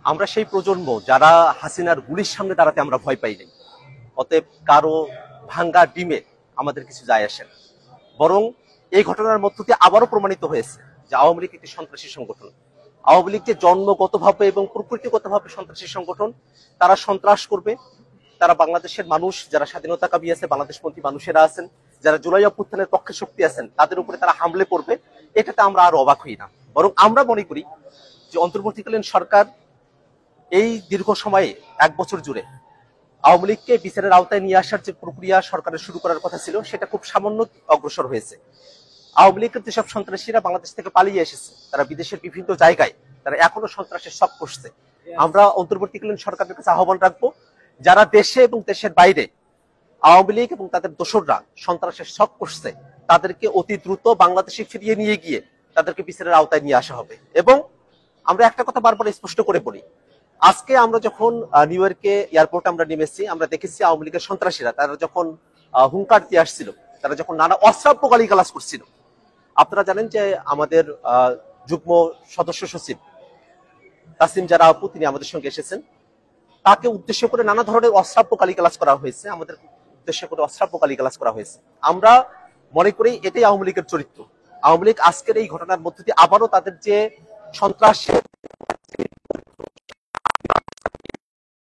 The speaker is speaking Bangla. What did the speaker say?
আমরা সেই প্রজন্ম যারা হাসিনার গুলির সামনে দাঁড়াতে আমরা ভয় পাই নাই। অতএব কারো ভাঙ্গা ডিমে আমাদের কিছু যায় আসে না। বরং এই ঘটনার মধ্য দিয়ে আবারও প্রমাণিত হয়েছে যে আওয়ামী লীগ একটি সন্ত্রাসী সংগঠন। আওয়ামী লীগ যে জন্মগতভাবে এবং প্রকৃতিগতভাবে সন্ত্রাসী সংগঠন, তারা সন্ত্রাস করবে। তারা বাংলাদেশের মানুষ যারা স্বাধীনতাকামী আছে, বাংলাদেশপন্থী মানুষেরা আছেন, যারা জুলাই অভ্যুত্থানের পক্ষে শক্তি আছেন, তাদের উপরে তারা হামলে করবে। এটাতে আমরা আর অবাক হই না। বরং আমরা মনে করি যে অন্তর্বর্তীকালীন সরকার এই দীর্ঘ সময়ে 1 বছর জুড়ে আওয়ামী লীগকে বিচারের আওতায় নিয়ে আসার যে প্রক্রিয়া সরকারের শুরু করার কথা ছিল, সেটা খুব সামান্য অগ্রসর হয়েছে। আওয়ামী লীগের যেসব সন্ত্রাসীরা বাংলাদেশ থেকে পালিয়ে এসেছে, তারা বিদেশের বিভিন্ন জায়গায় তারা এখনো সন্ত্রাসের শখ করছে। আমরা অন্তর্বর্তীকালীন সরকারের কাছে আহ্বান রাখবো, যারা দেশে এবং দেশের বাইরে আওয়ামী লীগ এবং তাদের দোসররা সন্ত্রাসের শখ করছে, তাদেরকে অতি দ্রুত বাংলাদেশে ফিরিয়ে নিয়ে গিয়ে তাদেরকে বিচারের আওতায় নিয়ে আসা হবে। এবং আমরা একটা কথা বারবার স্পষ্ট করে বলি, আজকে আমরা যখন নিউ ইয়র্কে এয়ারপোর্টে আমরা নেমেছি, আমরা দেখেছি আওয়ামী লীগের সন্ত্রাসীরা তারা যখন হুঙ্কার দিয়ে আসছিল, তারা যখন নানা অশ্রাব্য গালিগালাজ করছিল। আপনারা জানেন যে আমাদের যুগ্ম সদস্য সচিব তাসিম জারা আপু, তিনি আমাদের সঙ্গে এসেছেন। তাকে উদ্দেশ্য করে নানা ধরনের অশ্রাব্য গালিগালাজ করা হয়েছে, আমাদের উদ্দেশ্য করে অশ্রাব্য গালিগালাজ করা হয়েছে। আমরা মনে করি এটাই আওয়ামী লীগের চরিত্র। আওয়ামী লীগ আজকের এই ঘটনার মধ্যে দিয়ে আবারও তাদের যে সন্ত্রাসের